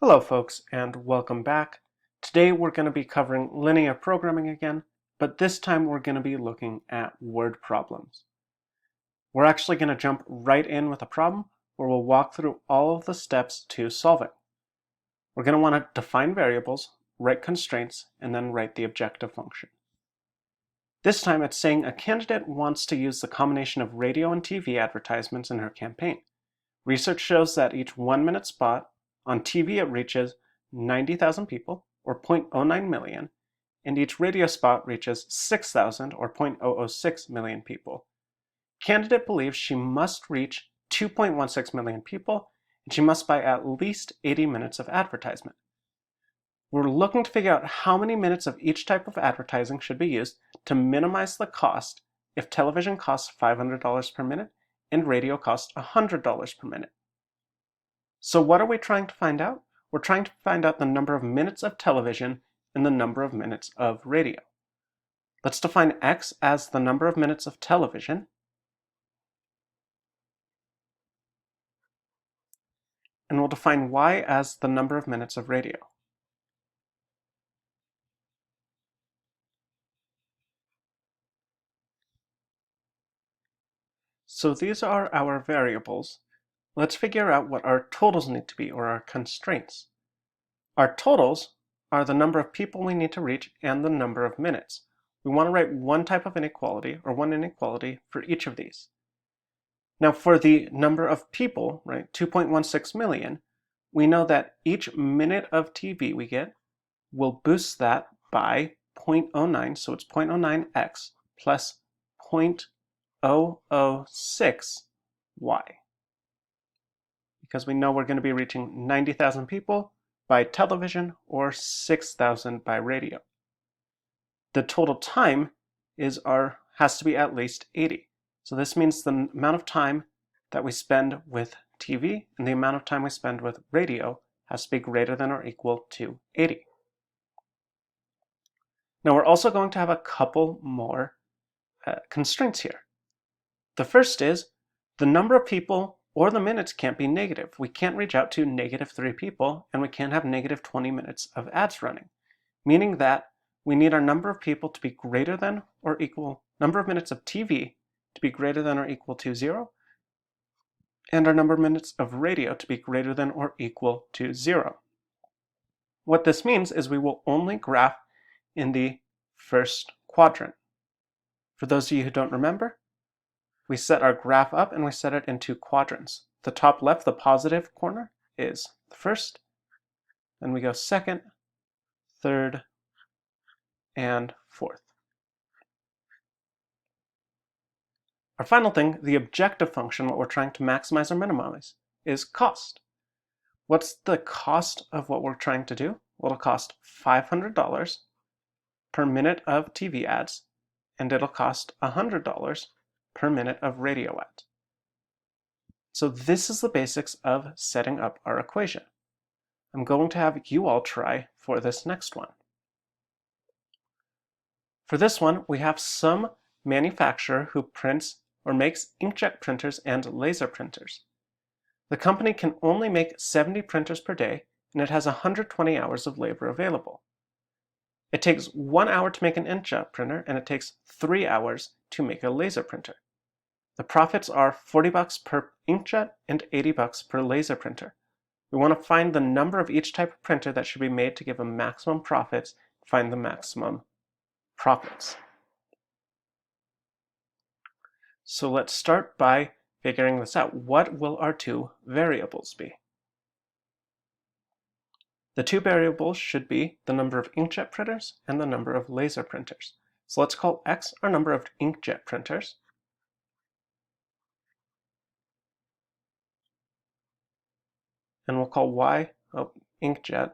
Hello folks, and welcome back. Today we're going to be covering linear programming again, but this time we're going to be looking at word problems. We're actually going to jump right in with a problem where we'll walk through all of the steps to solve it. We're going to want to define variables, write constraints, and then write the objective function. This time it's saying a candidate wants to use the combination of radio and TV advertisements in her campaign. Research shows that each 1-minute spot on TV it reaches 90,000 people, or 0.09 million, and each radio spot reaches 6,000, or 0.006 million people. Candidate believes she must reach 2.16 million people, and she must buy at least 80 minutes of advertisement. We're looking to figure out how many minutes of each type of advertising should be used to minimize the cost if television costs $500 per minute and radio costs $100 per minute. So what are we trying to find out? We're trying to find out the number of minutes of television and the number of minutes of radio. Let's define X as the number of minutes of television, and we'll define Y as the number of minutes of radio. So these are our variables. Let's figure out what our totals need to be, or our constraints. Our totals are the number of people we need to reach and the number of minutes. We want to write one type of inequality, or one inequality, for each of these. Now for the number of people, right, 2.16 million, we know that each minute of TV we get will boost that by 0.09, so it's 0.09x plus 0.006y. Because we know we're going to be reaching 90,000 people by television or 6,000 by radio. The total time has to be at least 80. So this means the amount of time that we spend with TV and the amount of time we spend with radio has to be greater than or equal to 80. Now we're also going to have a couple more constraints here. The first is the number of people or the minutes can't be negative. We can't reach out to -3 people, and we can't have -20 minutes of ads running, meaning that we need our number of people to be greater than or equal, number of minutes of TV to be greater than or equal to 0, and our number of minutes of radio to be greater than or equal to 0. What this means is we will only graph in the first quadrant. For those of you who don't remember, we set our graph up and we set it in 2 quadrants. The top left, the positive corner, is the first, then we go second, third, and fourth. Our final thing, the objective function, what we're trying to maximize or minimize, is cost. What's the cost of what we're trying to do? Well, it'll cost $500 per minute of TV ads, and it'll cost $100 per minute of radio ads. So this is the basics of setting up our equation. I'm going to have you all try for this next one. For this one, we have some manufacturer who prints or makes inkjet printers and laser printers. The company can only make 70 printers per day, and it has 120 hours of labor available. It takes 1 hour to make an inkjet printer, and it takes 3 hours to make a laser printer. The profits are $40 per inkjet and $80 per laser printer. We want to find the number of each type of printer that should be made to give a maximum profits, find the maximum profits. So let's start by figuring this out. What will our 2 variables be? The 2 variables should be the number of inkjet printers and the number of laser printers. So let's call X our number of inkjet printers. And we'll call Y inkjet.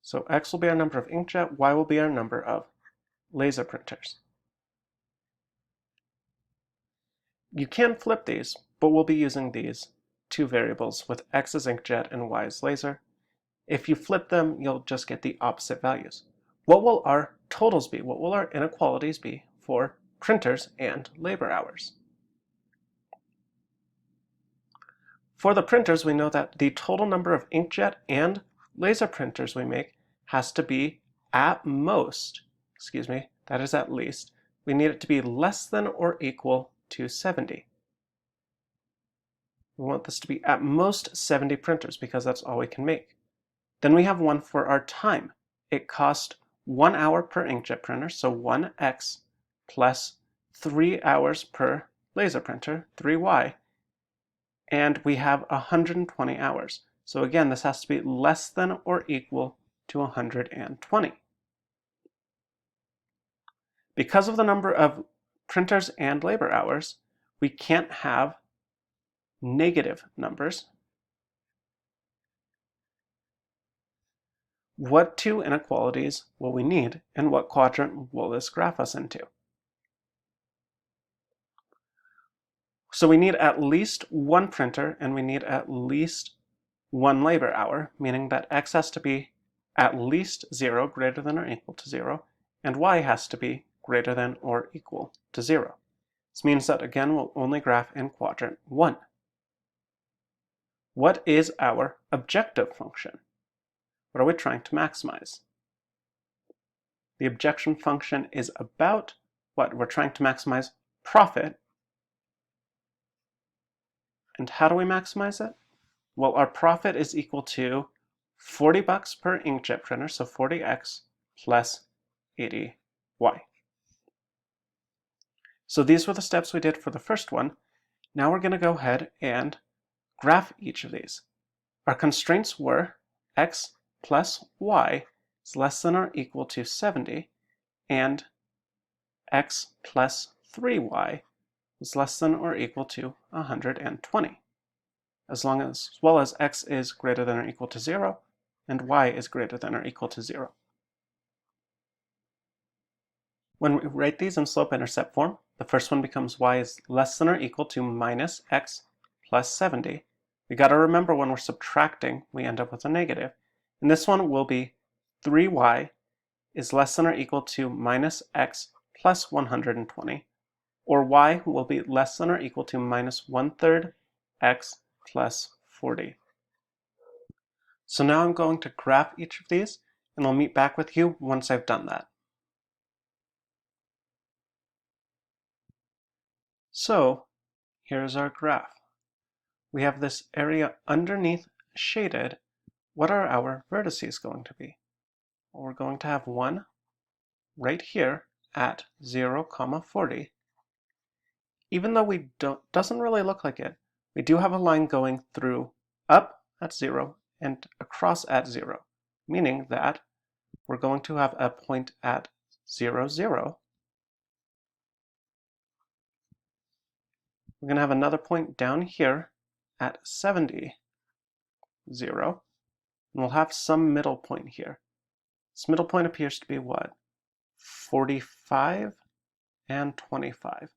So X will be our number of inkjet, Y will be our number of laser printers. You can flip these, but we'll be using these 2 variables with X as inkjet and Y as laser. If you flip them, you'll just get the opposite values. What will our totals be? What will our inequalities be for printers and labor hours? For the printers, we know that the total number of inkjet and laser printers we make has to be at most, that is at least, we need it to be less than or equal to 70. We want this to be at most 70 printers because that's all we can make. Then we have one for our time. It cost 1 hour per inkjet printer, so 1x, plus 3 hours per laser printer, 3y, and we have 120 hours. So again, this has to be less than or equal to 120. Because of the number of printers and labor hours, we can't have negative numbers. What two inequalities will we need, and what quadrant will this graph us into? So we need at least one printer, and we need at least one labor hour, meaning that x has to be at least 0, greater than or equal to 0, and y has to be greater than or equal to 0. This means that, again, we'll only graph in quadrant 1. What is our objective function? What are we trying to maximize? The objective function is about what? We're trying to maximize profit. And how do we maximize it? Well, our profit is equal to 40 bucks per inkjet printer, so 40x plus 80y. So these were the steps we did for the first one. Now we're going to go ahead and graph each of these. Our constraints were x plus y is less than or equal to 70, and x plus 3y is less than or equal to 120, as well as x is greater than or equal to 0, and y is greater than or equal to 0. When we write these in slope-intercept form, the first one becomes y is less than or equal to minus x plus 70. We got to remember when we're subtracting, we end up with a negative. And this one will be 3y is less than or equal to minus x plus 120, or y will be less than or equal to minus 1/3 x plus 40. So now I'm going to graph each of these, and I'll meet back with you once I've done that. So here's our graph. We have this area underneath shaded. What are our vertices going to be? Well, we're going to have one right here at 0, 40. Even though doesn't really look like it, we do have a line going through up at 0 and across at 0, meaning that we're going to have a point at 0, 0. We're going to have another point down here at 70, 0, and we'll have some middle point here. This middle point appears to be what? 45 and 25.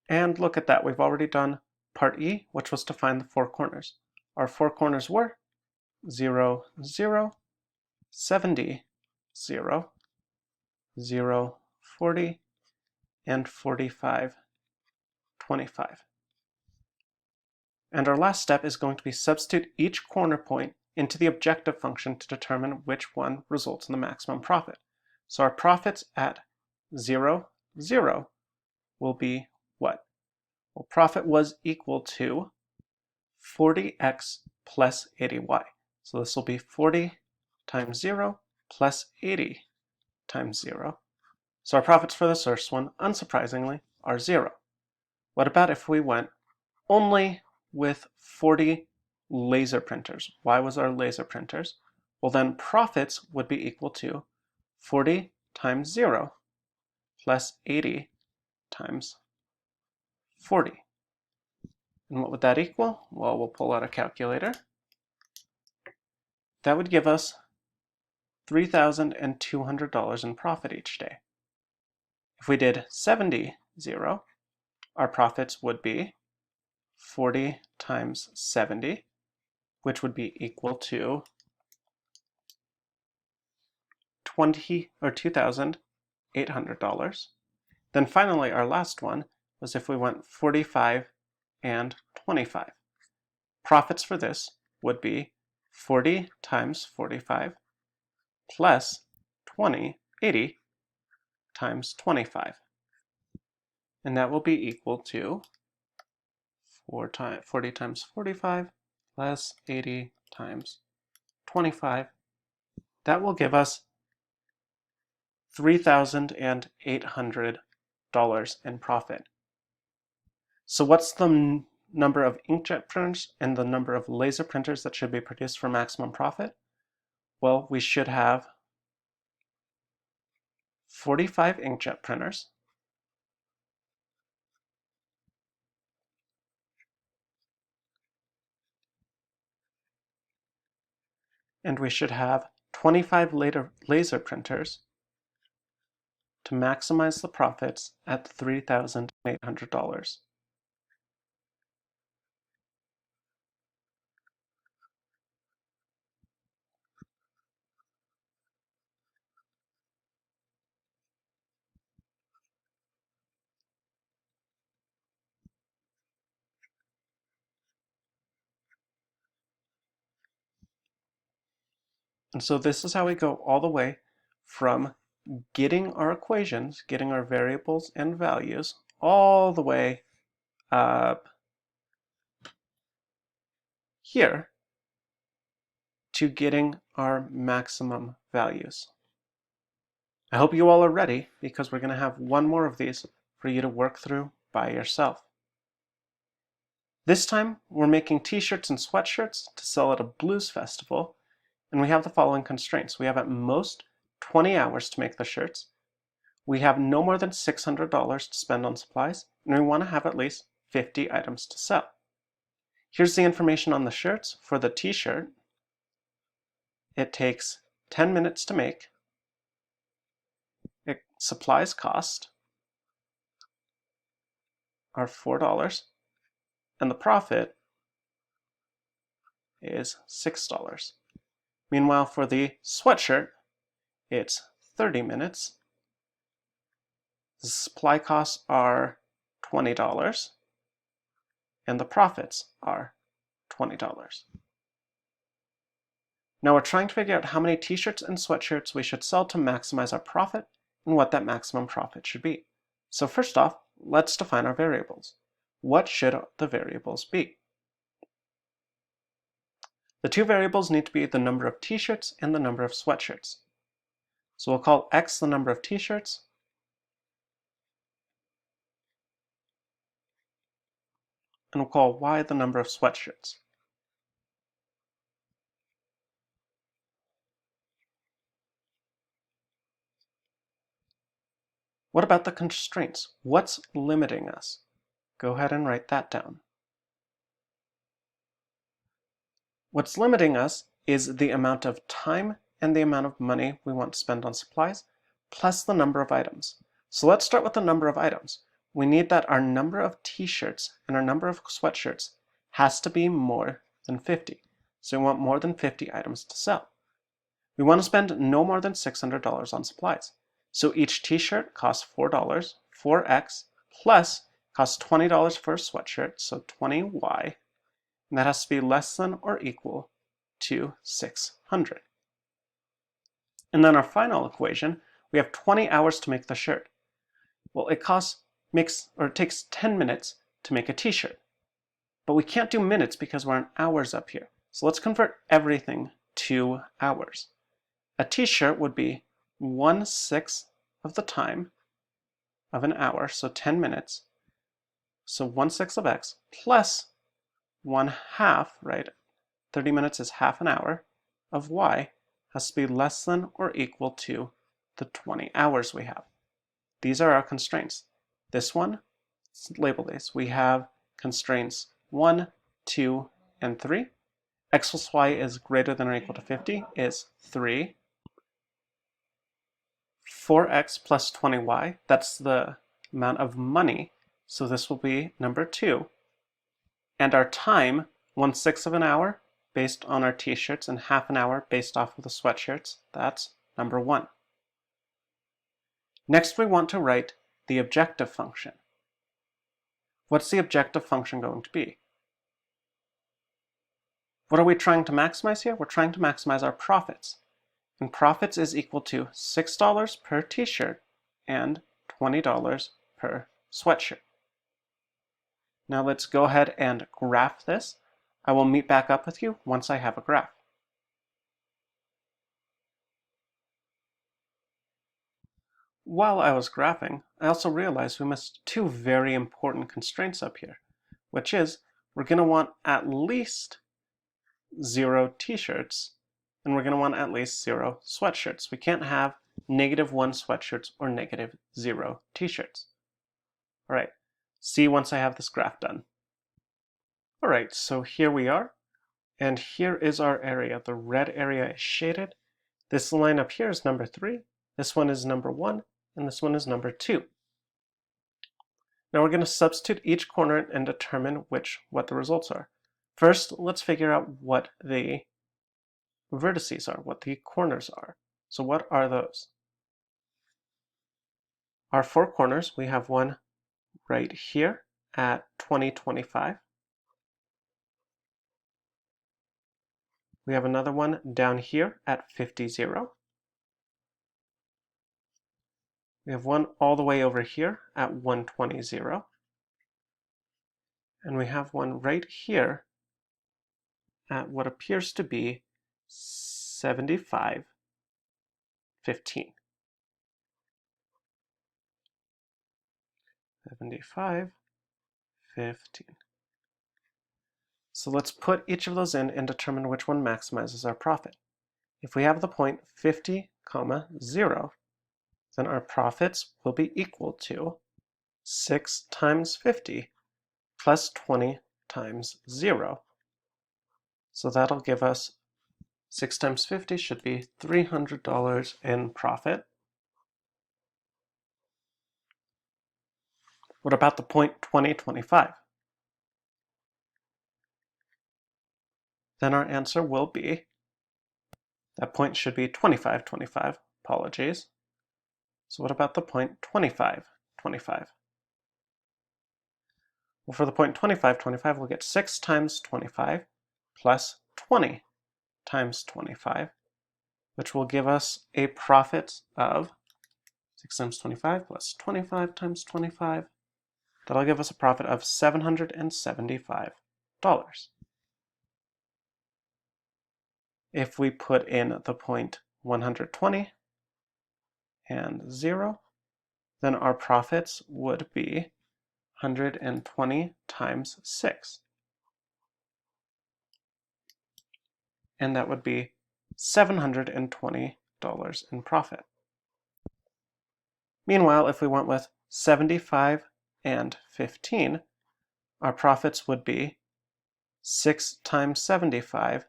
And look at that, we've already done part E, which was to find the four corners. Our four corners were 0, 0, 70, 0, 0, 40, and 45, 25. And our last step is going to be substitute each corner point into the objective function to determine which one results in the maximum profit. So our profits at 0, 0 will be what? Well, profit was equal to 40x plus 80y. So this will be 40 times 0 plus 80 times 0. So our profits for this first one, unsurprisingly, are 0. What about if we went only with 40 laser printers? Why was our laser printers? Well, then profits would be equal to 40 times 0 plus 80 times 40. And what would that equal? Well, we'll pull out a calculator. That would give us $3,200 in profit each day. If we did 70, 0, our profits would be 40 times 70, which would be equal to $2,800. Then finally, our last one was if we went 45 and 25. Profits for this would be 40 times 45 plus 80 times 25. And that will be equal to 40 times 45 plus 80 times 25. That will give us $3,800 in profit. So what's the number of inkjet printers and the number of laser printers that should be produced for maximum profit? Well, we should have 45 inkjet printers, and we should have 25 laser printers to maximize the profits at $3,800. And so this is how we go all the way from getting our equations, getting our variables and values, all the way up here to getting our maximum values. I hope you all are ready, because we're going to have one more of these for you to work through by yourself. This time we're making t-shirts and sweatshirts to sell at a blues festival, and we have the following constraints. We have at most 20 hours to make the shirts. We have no more than $600 to spend on supplies, and we want to have at least 50 items to sell. Here's the information on the shirts. For the t-shirt, it takes 10 minutes to make. Supplies cost are $4, and the profit is $6. Meanwhile, for the sweatshirt, it's 30 minutes. The supply costs are $20, and the profits are $20. Now we're trying to figure out how many t-shirts and sweatshirts we should sell to maximize our profit and what that maximum profit should be. So first off, let's define our variables. What should the variables be? The two variables need to be the number of t-shirts and the number of sweatshirts. So we'll call x the number of t-shirts, and we'll call y the number of sweatshirts. What about the constraints? What's limiting us? Go ahead and write that down. What's limiting us is the amount of time and the amount of money we want to spend on supplies, plus the number of items. So let's start with the number of items. We need that our number of t-shirts and our number of sweatshirts has to be more than 50. So we want more than 50 items to sell. We want to spend no more than $600 on supplies. So each t-shirt costs $4, 4x, plus costs $20 for a sweatshirt, so 20y, and that has to be less than or equal to 600. And then our final equation, we have 20 hours to make the shirt. Well, it takes 10 minutes to make a t-shirt. But we can't do minutes because we're in hours up here. So let's convert everything to hours. A t-shirt would be 1/6 of the time of an hour, so 10 minutes. So 1/6 of x plus 1/2, right? 30 minutes is half an hour of y has to be less than or equal to the 20 hours we have. These are our constraints. This one, let's label these. We have constraints 1, 2, and 3. X plus y is greater than or equal to 50 is 3. 4x plus 20y, that's the amount of money, so this will be number 2. And our time, 1/6 of an hour based on our t-shirts and half an hour based off of the sweatshirts, that's number 1. Next we want to write the objective function. What's the objective function going to be? What are we trying to maximize here? We're trying to maximize our profits. And profits is equal to $6 per t-shirt and $20 per sweatshirt. Now let's go ahead and graph this. I will meet back up with you once I have a graph. While I was graphing, I also realized we missed two very important constraints up here, which is we're going to want at least 0 t-shirts and we're going to want at least 0 sweatshirts. We can't have -1 sweatshirts or -0 t-shirts. All right, see once I have this graph done. All right, so here we are, and here is our area. The red area is shaded. This line up here is number 3, this one is number 1, and this one is number 2. Now we're going to substitute each corner and determine what the results are. First, let's figure out what the vertices are, what the corners are. So what are those? Our 4 corners, we have one right here at 20.25. We have another one down here at 50.0. We have one all the way over here at 120.0. And we have one right here at what appears to be 75.15. 75.15. So let's put each of those in and determine which one maximizes our profit. If we have the point 50, 0, then our profits will be equal to 6 times 50 plus 20 times 0. So that'll give us 6 times 50 should be $300 in profit. What about the point 20.25? Then our answer will be, that point should be 25.25, apologies. So what about the point 25.25? Well, for the point 25.25, we'll get 6 times 25 plus 20 times 25, which will give us a profit of 6 times 25 plus 25 times 25. That'll give us a profit of $775. If we put in the point 120 and 0, then our profits would be 120 times 6. And that would be $720 in profit. Meanwhile, if we went with 75 and 15, our profits would be 6 times 75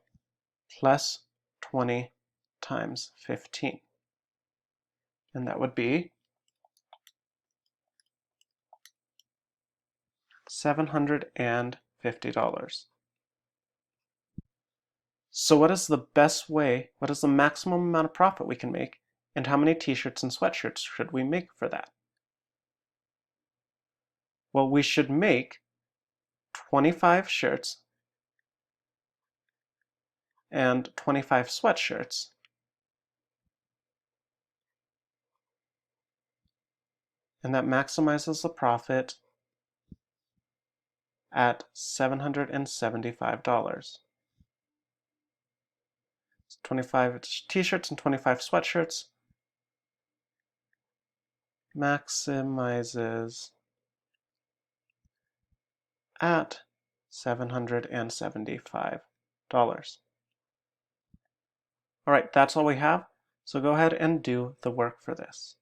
plus 20 times 15. And that would be $750. So what is the best way, what is the maximum amount of profit we can make, and how many t-shirts and sweatshirts should we make for that? Well, we should make 25 shirts and 25 sweatshirts. And that maximizes the profit at $775. 25 t-shirts and 25 sweatshirts maximizes at $775. All right, that's all we have. So go ahead and do the work for this.